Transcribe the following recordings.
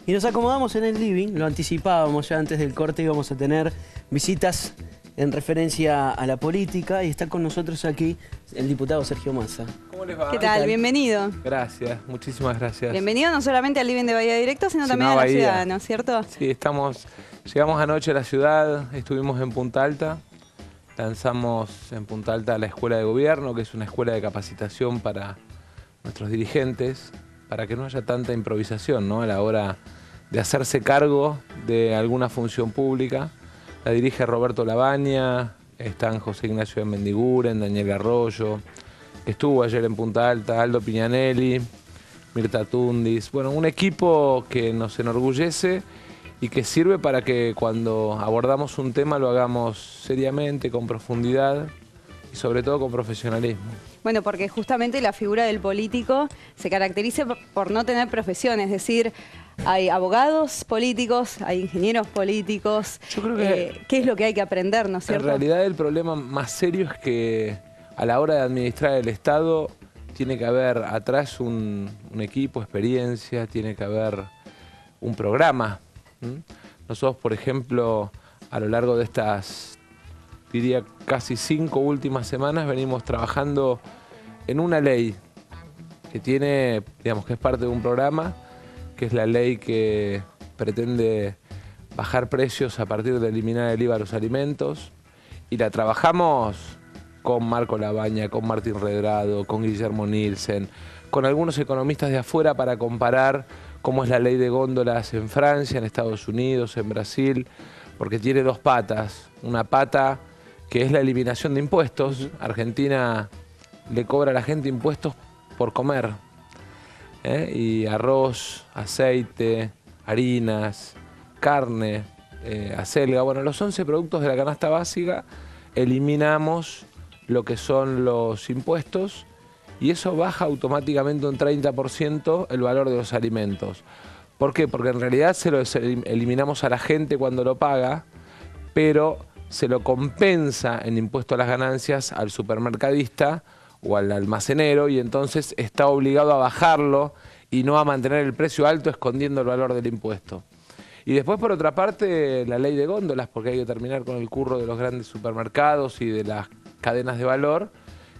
Y nos acomodamos en el living, lo anticipábamos ya antes del corte, íbamos a tener visitas en referencia a la política y está con nosotros aquí el diputado Sergio Massa. ¿Cómo les va? ¿Qué tal? Bienvenido. Gracias, muchísimas gracias. Bienvenido no solamente al living de Bahía Directo, sino también a la ciudad, ¿no es cierto? Sí, llegamos anoche a la ciudad, estuvimos en Punta Alta, lanzamos en Punta Alta la Escuela de Gobierno, que es una escuela de capacitación para nuestros dirigentes, para que no haya tanta improvisación, ¿no?, a la hora de hacerse cargo de alguna función pública. La dirige Roberto Labaña, están José Ignacio de Mendiguren, Daniel Arroyo, estuvo ayer en Punta Alta, Aldo Piñanelli, Mirta Tundis. Bueno, un equipo que nos enorgullece y que sirve para que cuando abordamos un tema lo hagamos seriamente, con profundidad y sobre todo con profesionalismo. Bueno, porque justamente la figura del político se caracteriza por no tener profesión, es decir, hay abogados políticos, hay ingenieros políticos. Yo creo que ¿qué es lo que hay que aprender, no es cierto? En realidad el problema más serio es que a la hora de administrar el Estado tiene que haber atrás un equipo, experiencia, tiene que haber un programa. Nosotros, por ejemplo, a lo largo de estas, diría, casi 5 últimas semanas venimos trabajando en una ley que tiene, digamos, que es parte de un programa, que es la ley que pretende bajar precios a partir de eliminar el IVA a los alimentos, y la trabajamos con Marco Labaña, con Martín Redrado, con Guillermo Nielsen, con algunos economistas de afuera para comparar cómo es la ley de góndolas en Francia, en Estados Unidos, en Brasil, porque tiene dos patas. Una pata que es la eliminación de impuestos. Argentina le cobra a la gente impuestos por comer. Y arroz, aceite, harinas, carne, acelga. Bueno, los 11 productos de la canasta básica eliminamos lo que son los impuestos y eso baja automáticamente un 30% el valor de los alimentos. ¿Por qué? Porque en realidad se lo eliminamos a la gente cuando lo paga, pero se lo compensa en impuesto a las ganancias al supermercadista o al almacenero, y entonces está obligado a bajarlo y no a mantener el precio alto escondiendo el valor del impuesto. Y después, por otra parte, la ley de góndolas, porque hay que terminar con el curro de los grandes supermercados y de las cadenas de valor,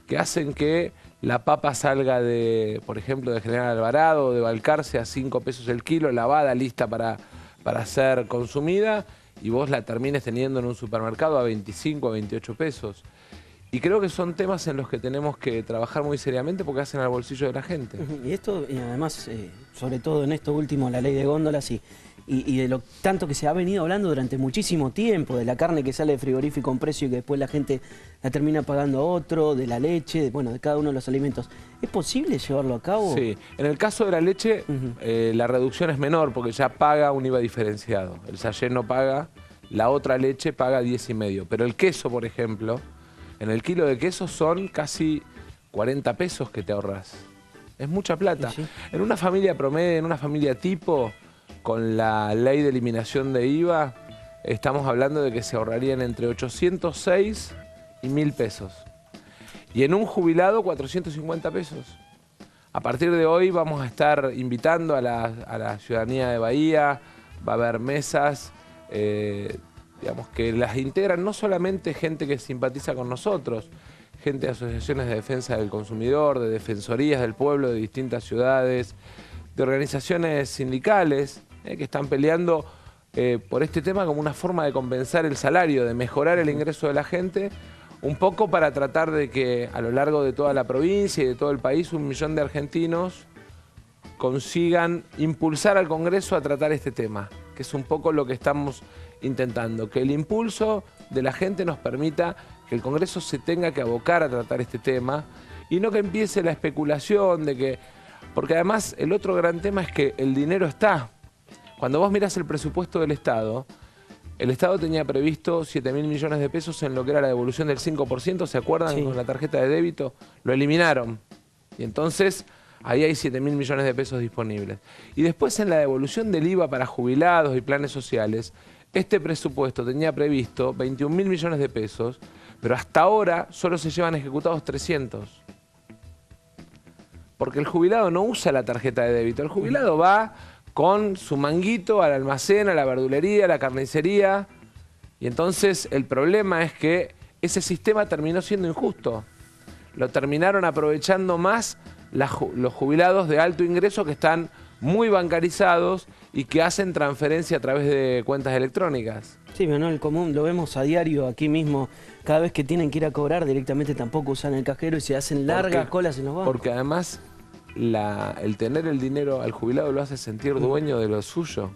que hacen que la papa salga de, por ejemplo, de General Alvarado o de Balcarce a 5 pesos el kilo, lavada, lista para ser consumida, y vos la termines teniendo en un supermercado a 25 o 28 pesos. Y creo que son temas en los que tenemos que trabajar muy seriamente porque hacen al bolsillo de la gente. Y esto, y además, sobre todo en esto último, la ley de góndolas y de lo tanto que se ha venido hablando durante muchísimo tiempo, de la carne que sale de frigorífico a un precio y que después la gente la termina pagando a otro, de la leche, bueno, de cada uno de los alimentos. ¿Es posible llevarlo a cabo? Sí, en el caso de la leche, la reducción es menor porque ya paga un IVA diferenciado. El sachet no paga, la otra leche paga 10,5. Pero el queso, por ejemplo, en el kilo de queso son casi 40 pesos que te ahorras. Es mucha plata. Sí. En una familia promedio, en una familia tipo, con la ley de eliminación de IVA, estamos hablando de que se ahorrarían entre 806 y 1.000 pesos. Y en un jubilado, 450 pesos. A partir de hoy vamos a estar invitando a la ciudadanía de Bahía, va a haber mesas, digamos, que las integran no solamente gente que simpatiza con nosotros, gente de asociaciones de defensa del consumidor, de defensorías del pueblo de distintas ciudades, de organizaciones sindicales que están peleando por este tema como una forma de compensar el salario, de mejorar el ingreso de la gente, un poco para tratar de que a lo largo de toda la provincia y de todo el país 1 millón de argentinos consigan impulsar al Congreso a tratar este tema, que es un poco lo que estamos intentando, que el impulso de la gente nos permita que el Congreso se tenga que abocar a tratar este tema y no que empiece la especulación de que... Porque además el otro gran tema es que el dinero está. Cuando vos mirás el presupuesto del Estado, el Estado tenía previsto 7.000 millones de pesos en lo que era la devolución del 5%, ¿se acuerdan? Sí. Con la tarjeta de débito, lo eliminaron. Y entonces ahí hay 7.000 millones de pesos disponibles. Y después en la devolución del IVA para jubilados y planes sociales, este presupuesto tenía previsto 21.000 millones de pesos, pero hasta ahora solo se llevan ejecutados 300. Porque el jubilado no usa la tarjeta de débito. El jubilado va con su manguito al almacén, a la verdulería, a la carnicería. Y entonces el problema es que ese sistema terminó siendo injusto. Lo terminaron aprovechando más los jubilados de alto ingreso que están muy bancarizados y que hacen transferencia a través de cuentas electrónicas. Sí, pero no, el común lo vemos a diario aquí mismo. Cada vez que tienen que ir a cobrar directamente tampoco usan el cajero y se hacen largas colas en los bancos. Porque además el tener el dinero al jubilado lo hace sentir dueño de lo suyo.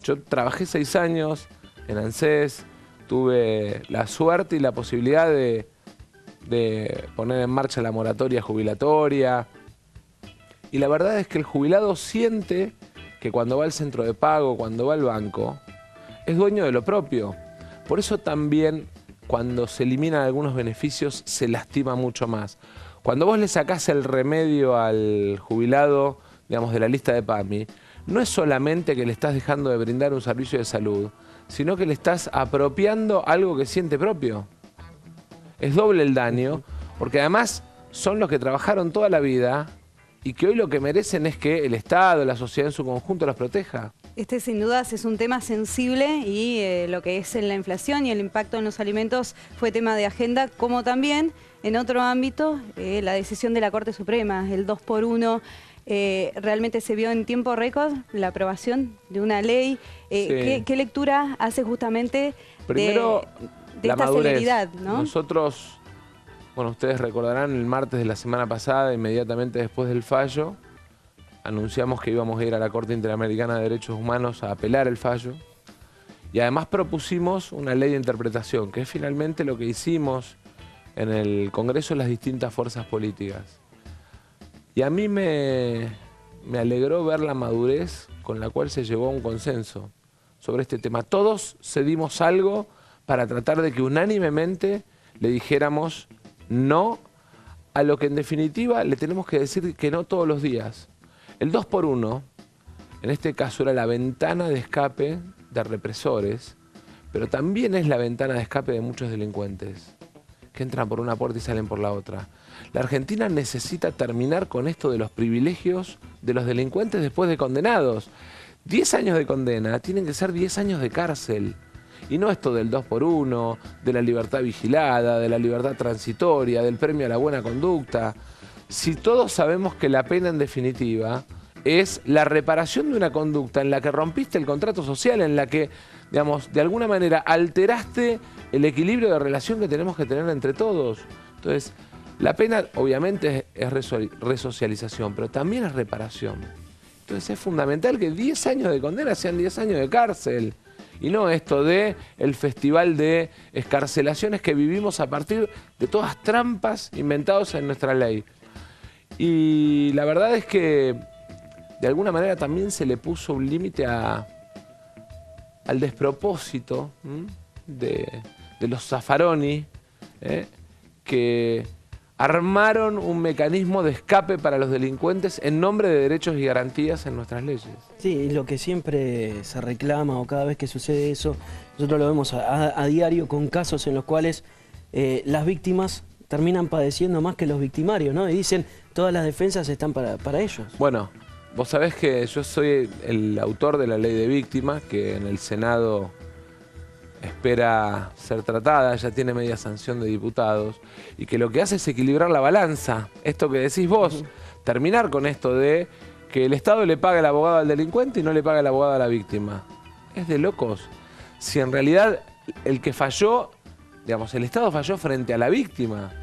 Yo trabajé 6 años en ANSES, tuve la suerte y la posibilidad de poner en marcha la moratoria jubilatoria. Y la verdad es que el jubilado siente que cuando va al centro de pago, cuando va al banco, es dueño de lo propio. Por eso también cuando se eliminan algunos beneficios se lastima mucho más. Cuando vos le sacás el remedio al jubilado, digamos, de la lista de PAMI, no es solamente que le estás dejando de brindar un servicio de salud, sino que le estás apropiando algo que siente propio. Es doble el daño, porque además son los que trabajaron toda la vida y que hoy lo que merecen es que el Estado, la sociedad en su conjunto los proteja. Este sin dudas es un tema sensible y lo que es en la inflación y el impacto en los alimentos fue tema de agenda, como también en otro ámbito la decisión de la Corte Suprema, el 2x1. Realmente se vio en tiempo récord la aprobación de una ley. Sí. ¿Qué lectura hace justamente Primero, de la esta madurez. celeridad, ¿no? Nosotros, bueno, ustedes recordarán, el martes de la semana pasada, inmediatamente después del fallo, anunciamos que íbamos a ir a la Corte Interamericana de Derechos Humanos a apelar el fallo. Y además propusimos una ley de interpretación, que es finalmente lo que hicimos en el Congreso de las distintas fuerzas políticas. Y a mí me alegró ver la madurez con la cual se llegó a un consenso sobre este tema. Todos cedimos algo para tratar de que unánimemente le dijéramos no a lo que en definitiva le tenemos que decir que no todos los días. El 2x1, en este caso, era la ventana de escape de represores, pero también es la ventana de escape de muchos delincuentes, que entran por una puerta y salen por la otra. La Argentina necesita terminar con esto de los privilegios de los delincuentes después de condenados. 10 años de condena tienen que ser 10 años de cárcel. Y no esto del 2x1, de la libertad vigilada, de la libertad transitoria, del premio a la buena conducta. Si todos sabemos que la pena en definitiva es la reparación de una conducta en la que rompiste el contrato social, en la que, digamos, de alguna manera alteraste el equilibrio de relación que tenemos que tener entre todos. Entonces, la pena obviamente es resocialización, pero también es reparación. Entonces es fundamental que 10 años de condena sean 10 años de cárcel. Y no esto de el festival de excarcelaciones que vivimos a partir de todas trampas inventadas en nuestra ley. Y la verdad es que de alguna manera también se le puso un límite al despropósito de los Zaffaroni, que armaron un mecanismo de escape para los delincuentes en nombre de derechos y garantías en nuestras leyes. Sí, y lo que siempre se reclama o cada vez que sucede eso, nosotros lo vemos a diario con casos en los cuales las víctimas terminan padeciendo más que los victimarios, ¿no? Y dicen, todas las defensas están para ellos. Bueno, vos sabés que yo soy el autor de la ley de víctimas, que en el Senado espera ser tratada, ya tiene media sanción de diputados, y que lo que hace es equilibrar la balanza. Esto que decís vos, terminar con esto de que el Estado le paga el abogado al delincuente y no le paga el abogado a la víctima. Es de locos. Si en realidad el que falló, digamos, el Estado falló frente a la víctima,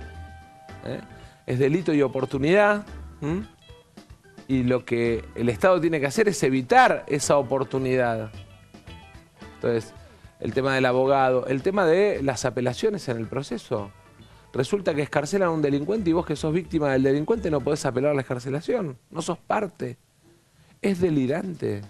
es delito y oportunidad, y lo que el Estado tiene que hacer es evitar esa oportunidad. Entonces, el tema del abogado, el tema de las apelaciones en el proceso. Resulta que excarcelan a un delincuente y vos que sos víctima del delincuente no podés apelar a la excarcelación, no sos parte. Es delirante.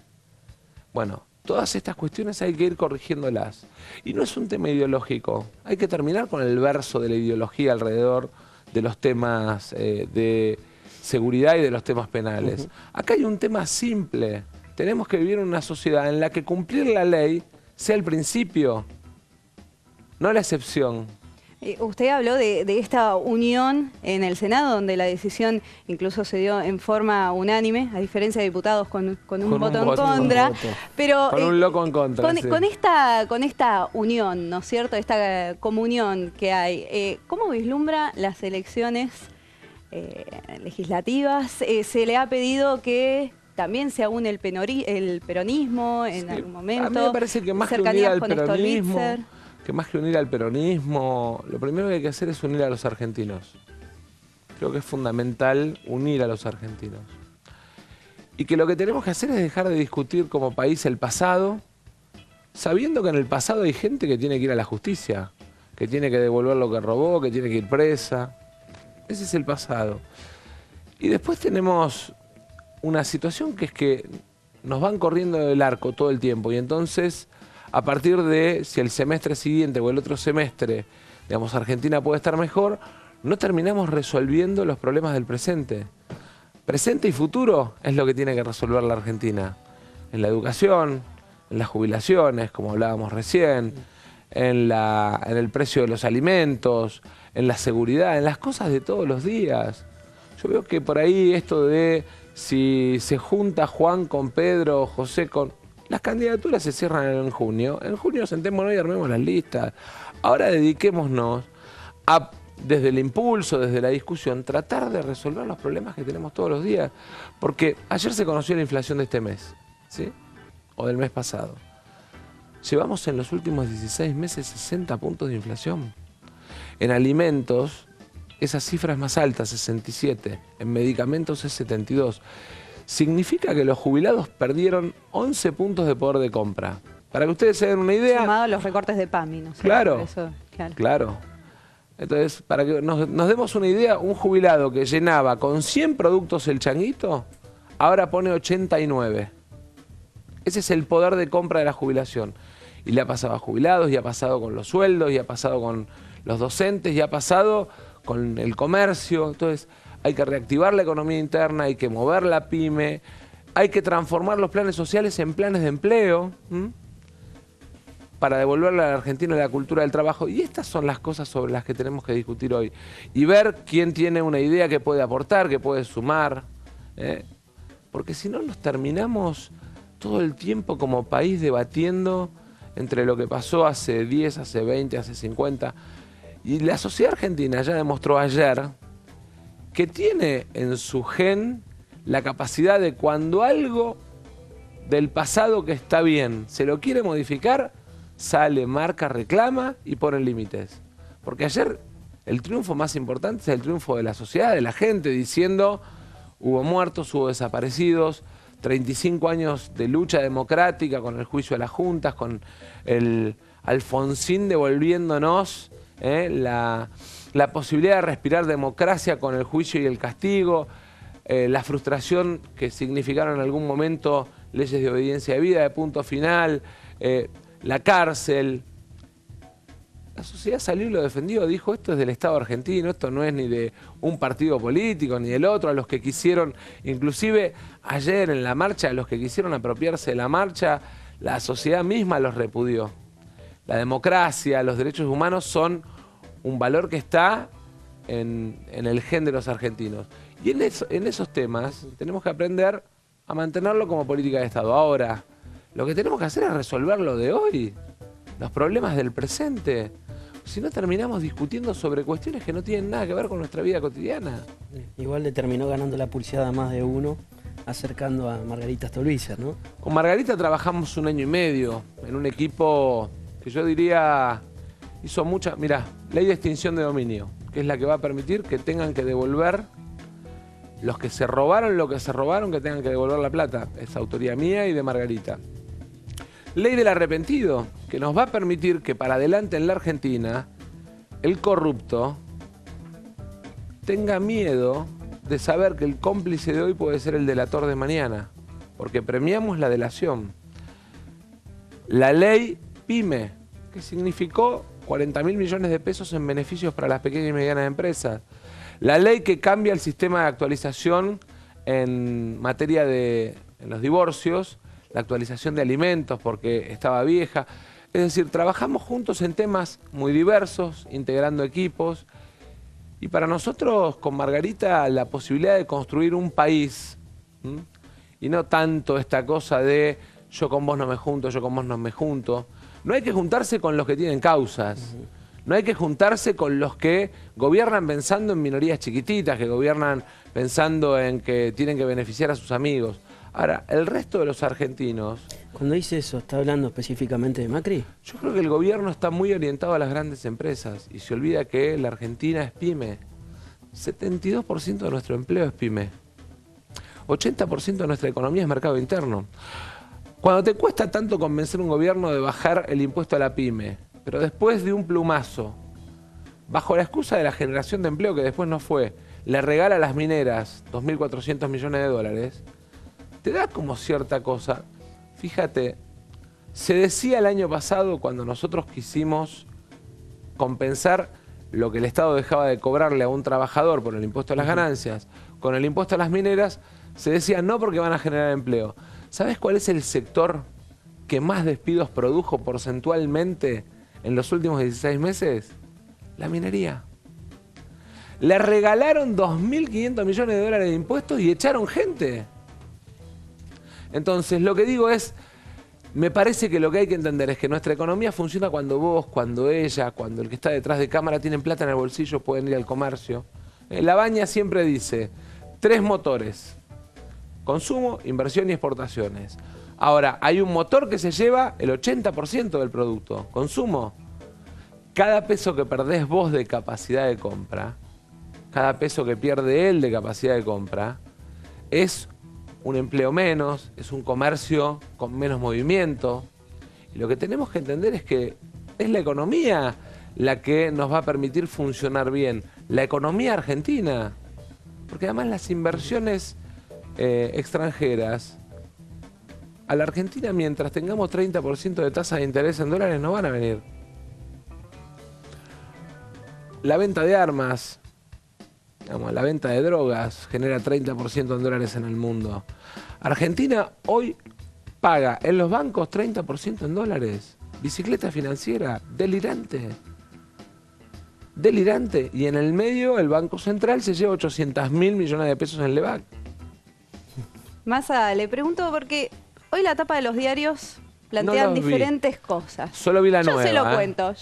Bueno, todas estas cuestiones hay que ir corrigiéndolas. Y no es un tema ideológico, hay que terminar con el verso de la ideología alrededor de los temas de seguridad y de los temas penales. Acá hay un tema simple. Tenemos que vivir en una sociedad en la que cumplir la ley sea el principio, no la excepción. Usted habló de esta unión en el Senado, donde la decisión incluso se dio en forma unánime, a diferencia de diputados con un voto en contra. Pero, con un loco en contra. Con esta unión, ¿no es cierto? Esta comunión que hay, ¿cómo vislumbra las elecciones legislativas? Se le ha pedido que también se une el peronismo en algún momento. A mí me parece que más que unir al peronismo, lo primero que hay que hacer es unir a los argentinos. Creo que es fundamental unir a los argentinos. Y que lo que tenemos que hacer es dejar de discutir como país el pasado, sabiendo que en el pasado hay gente que tiene que ir a la justicia, que tiene que devolver lo que robó, que tiene que ir presa. Ese es el pasado. Y después tenemos una situación que es que nos van corriendo del arco todo el tiempo, y entonces a partir de si el semestre siguiente o el otro semestre, digamos, Argentina puede estar mejor, no terminamos resolviendo los problemas del presente. Presente y futuro es lo que tiene que resolver la Argentina. En la educación, en las jubilaciones, como hablábamos recién, en el precio de los alimentos, en la seguridad, en las cosas de todos los días. Yo veo que por ahí esto de si se junta Juan con Pedro, José con... Las candidaturas se cierran en junio. En junio sentémonos y armemos las listas. Ahora dediquémonos a, desde el impulso, desde la discusión, tratar de resolver los problemas que tenemos todos los días. Porque ayer se conoció la inflación de este mes, ¿sí? O del mes pasado. Llevamos en los últimos 16 meses 60 puntos de inflación. En alimentos, esa cifra es más alta, 67. En medicamentos es 72. Significa que los jubilados perdieron 11 puntos de poder de compra. Para que ustedes se den una idea... Sumado a los recortes de PAMI, ¿no? Claro, eso, claro. Entonces, para que nos demos una idea, un jubilado que llenaba con 100 productos el changuito, ahora pone 89. Ese es el poder de compra de la jubilación. Y le ha pasado a jubilados, y ha pasado con los sueldos, y ha pasado con los docentes, y ha pasado con el comercio. Entonces, hay que reactivar la economía interna, hay que mover la pyme, hay que transformar los planes sociales en planes de empleo, para devolverle a la Argentina la cultura del trabajo. Y estas son las cosas sobre las que tenemos que discutir hoy. Y ver quién tiene una idea que puede aportar, que puede sumar. Porque si no nos terminamos todo el tiempo como país debatiendo entre lo que pasó hace 10, hace 20, hace 50. Y la sociedad argentina ya demostró ayer que tiene en su gen la capacidad de, cuando algo del pasado que está bien se lo quiere modificar, sale, marca, reclama y pone límites. Porque ayer el triunfo más importante es el triunfo de la sociedad, de la gente, diciendo hubo muertos, hubo desaparecidos, 35 años de lucha democrática con el juicio de las juntas, con el Alfonsín devolviéndonos la posibilidad de respirar democracia con el juicio y el castigo, la frustración que significaron en algún momento leyes de obediencia de vida, de punto final, la cárcel. La sociedad salió y lo defendió, dijo: esto es del Estado argentino, esto no es ni de un partido político ni del otro. A los que quisieron, inclusive ayer en la marcha, a los que quisieron apropiarse de la marcha, la sociedad misma los repudió. La democracia, los derechos humanos son un valor que está en el gen de los argentinos. Y en esos temas tenemos que aprender a mantenerlo como política de Estado. Ahora, lo que tenemos que hacer es resolver lo de hoy, los problemas del presente. Si no, terminamos discutiendo sobre cuestiones que no tienen nada que ver con nuestra vida cotidiana. Igual le terminó ganando la pulseada a más de uno, acercando a Margarita Stolbizer, ¿no? Con Margarita trabajamos 1 año y medio en un equipo que yo diría hizo mucha... Mirá, ley de extinción de dominio, que es la que va a permitir que tengan que devolver, los que se robaron lo que se robaron, que tengan que devolver la plata. Es autoría mía y de Margarita. Ley del arrepentido, que nos va a permitir que para adelante en la Argentina el corrupto tenga miedo de saber que el cómplice de hoy puede ser el delator de mañana, porque premiamos la delación. La ley PYME, que significó 40.000 millones de pesos en beneficios para las pequeñas y medianas empresas. La ley que cambia el sistema de actualización en materia de en los divorcios, la actualización de alimentos porque estaba vieja. Es Es decir, trabajamos juntos en temas muy diversos, integrando equipos. Y para nosotros, con Margarita, la posibilidad de construir un país, ¿m? Y no tanto esta cosa de yo con vos no me junto, yo con vos no me junto. No hay que juntarse con los que tienen causas. No hay que juntarse con los que gobiernan pensando en minorías chiquititas, que gobiernan pensando en que tienen que beneficiar a sus amigos. Ahora, el resto de los argentinos... Cuando dice eso, ¿está hablando específicamente de Macri? Yo creo que el gobierno está muy orientado a las grandes empresas y se olvida que la Argentina es pyme. 72% de nuestro empleo es pyme. 80% de nuestra economía es mercado interno. Cuando te cuesta tanto convencer a un gobierno de bajar el impuesto a la pyme, pero después de un plumazo, bajo la excusa de la generación de empleo que después no fue, le regala a las mineras 2.400 millones de dólares, te da como cierta cosa. Fíjate, se decía el año pasado cuando nosotros quisimos compensar lo que el Estado dejaba de cobrarle a un trabajador por el impuesto a las ganancias, con el impuesto a las mineras, se decía no porque van a generar empleo. ¿Sabes cuál es el sector que más despidos produjo porcentualmente en los últimos 16 meses? La minería. Le regalaron 2.500 millones de dólares de impuestos y echaron gente. Entonces, lo que digo es, me parece que lo que hay que entender es que nuestra economía funciona cuando vos, cuando ella, cuando el que está detrás de cámara tienen plata en el bolsillo, pueden ir al comercio. La Baña siempre dice, 3 motores: consumo, inversión y exportaciones. Ahora, hay un motor que se lleva el 80% del producto, consumo. Cada peso que perdés vos de capacidad de compra, cada peso que pierde él de capacidad de compra, es un empleo menos, es un comercio con menos movimiento. Y lo que tenemos que entender es que es la economía la que nos va a permitir funcionar bien. La economía argentina. Porque además las inversiones extranjeras, a la Argentina, mientras tengamos 30% de tasa de interés en dólares, no van a venir. La venta de armas, digamos, la venta de drogas genera 30% en dólares en el mundo. Argentina hoy paga en los bancos 30% en dólares. Bicicleta financiera, delirante. Delirante. Y en el medio el Banco Central se lleva 800.000 millones de pesos en LEVAC. Massa, le pregunto porque hoy la tapa de los diarios plantean diferentes cosas. Solo vi la nueva. Yo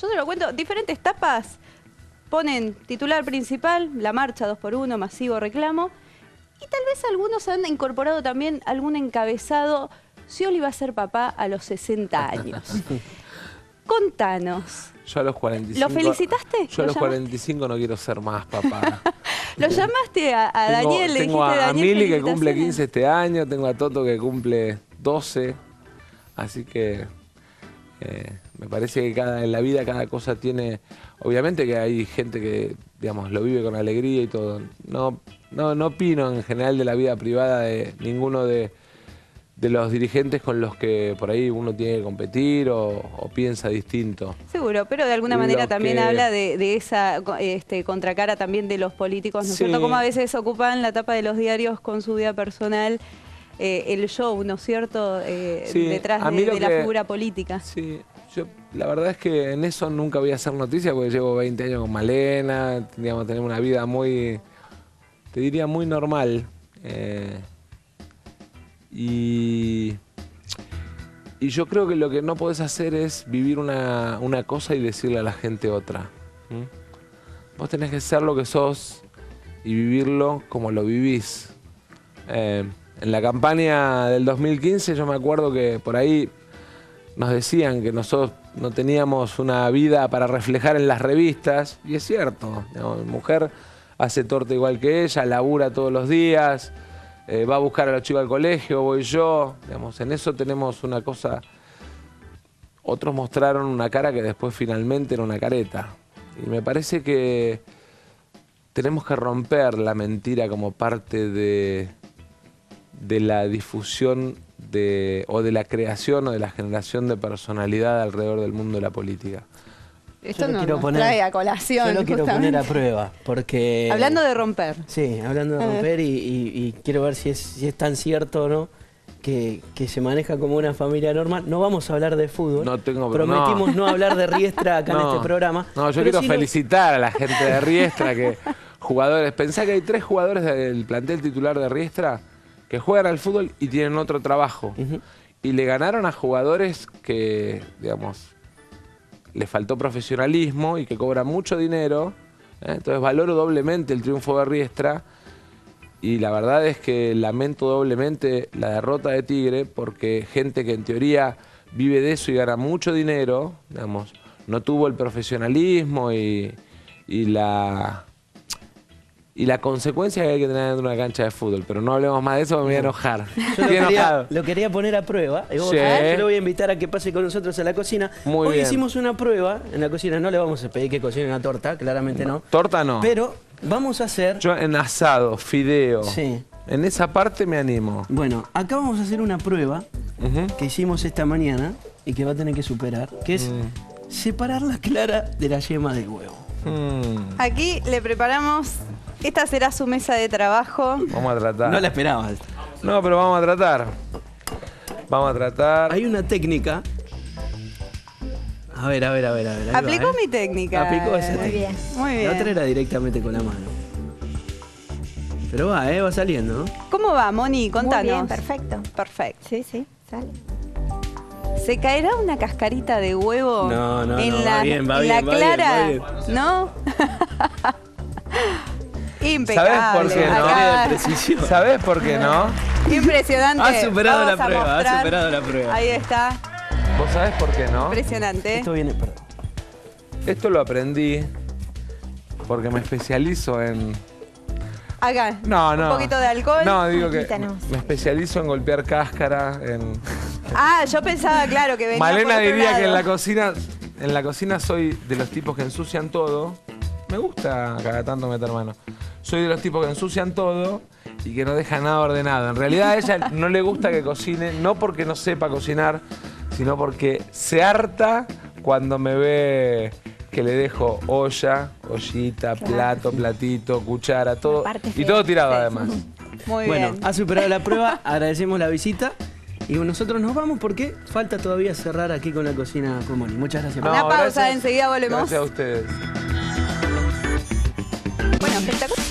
se lo cuento. Diferentes tapas ponen titular principal, la marcha 2x1, masivo reclamo. Y tal vez algunos han incorporado también algún encabezado, Scioli va a ser papá a los 60 años. Contanos. Yo a los 45... ¿Lo felicitaste? Yo a los 45 no quiero ser más papá. ¿Lo llamaste a Daniel? Le tengo dijiste, a Daniel, Mili que cumple 15 este año, tengo a Toto que cumple 12. Así que me parece que en la vida cada cosa tiene... Obviamente que hay gente que, digamos, lo vive con alegría y todo. No opino en general de la vida privada de ninguno de los dirigentes con los que por ahí uno tiene que competir o piensa distinto. Seguro, pero de alguna manera también habla de esa contracara también de los políticos, ¿no es cierto? Como a veces ocupan la tapa de los diarios con su vida personal, el show, ¿no es cierto? Detrás de la figura política. Sí, yo la verdad es que en eso nunca voy a hacer noticia porque llevo 20 años con Malena, digamos, tenemos una vida muy, te diría, muy normal. Y yo creo que lo que no podés hacer es vivir una cosa y decirle a la gente otra. Vos tenés que ser lo que sos y vivirlo como lo vivís. En la campaña del 2015 yo me acuerdo que por ahí nos decían que nosotros no teníamos una vida para reflejar en las revistas, y es cierto, digamos, mi mujer hace torta igual que ella, labura todos los días, va a buscar a los chicos al colegio, voy yo, digamos, en eso tenemos una cosa. Otros mostraron una cara que después finalmente era una careta, y me parece que tenemos que romper la mentira como parte de la difusión o de la creación o de la generación de personalidad alrededor del mundo de la política. Esto no nos trae a colación. Yo lo quiero poner a prueba, porque... Hablando de romper. Sí, hablando de romper y quiero ver si es tan cierto o no que se maneja como una familia normal. No vamos a hablar de fútbol. No tengo Prometimos no hablar de Riestra acá en este programa. No, yo quiero felicitar a la gente de Riestra, que jugadores. Pensá que hay 3 jugadores del plantel titular de Riestra que juegan al fútbol y tienen otro trabajo. Y le ganaron a jugadores que, digamos, les faltó profesionalismo y que cobran mucho dinero. Entonces valoro doblemente el triunfo de Riestra. Y la verdad es que lamento doblemente la derrota de Tigre, porque gente que en teoría vive de eso y gana mucho dinero, digamos, no tuvo el profesionalismo y la consecuencia que hay que tener dentro de una cancha de fútbol. Pero no hablemos más de eso, me voy a enojar. Yo lo quería poner a prueba. Yo le voy a invitar a que pase con nosotros a la cocina. Hoy hicimos una prueba en la cocina. No le vamos a pedir que cocine una torta, claramente no. Torta no. Pero vamos a hacer... Yo en asado, fideo. Sí. En esa parte me animo. Bueno, acá vamos a hacer una prueba que hicimos esta mañana y que va a tener que superar, que es separar la clara de la yema del huevo. Aquí le preparamos... Esta será su mesa de trabajo. Vamos a tratar. No la esperabas. No, pero vamos a tratar. Vamos a tratar. Hay una técnica. A ver. Aplicó mi técnica. Aplicó esa técnica. Bien. Muy bien. La otra era directamente con la mano. Pero va saliendo, ¿no? ¿Cómo va, Moni? Contanos. Muy bien, perfecto. Perfecto. Sí, sale. ¿Se caerá una cascarita de huevo No, en la clara? ¿No? Impecable. ¿Sabés por qué no? ¿Sabés por qué no? Impresionante. Ha superado la Vamos a prueba, mostrar. ha superado la prueba. Ahí está. ¿Vos sabés por qué no? Impresionante. Esto viene, perdón. Esto lo aprendí porque me especializo en... Acá. No. Un poquito de alcohol. No, digo que tenemos. me especializo en golpear cáscara, en... Yo pensaba, claro, que venía Malena por otro diría lado. que en la cocina soy de los tipos que ensucian todo. Me gusta cada tanto meter mano. Soy de los tipos que ensucian todo y que no dejan nada ordenado. En realidad a ella no le gusta que cocine, no porque no sepa cocinar, sino porque se harta cuando me ve que le dejo olla, ollita, plato, platito, cuchara, todo. Y todo tirado además. Muy Bueno, bien. ha superado la prueba, agradecemos la visita y nosotros nos vamos porque falta todavía cerrar aquí con la cocina con Moni. Muchas gracias. Una pausa, enseguida volvemos. Gracias a ustedes. Bueno, espectacular.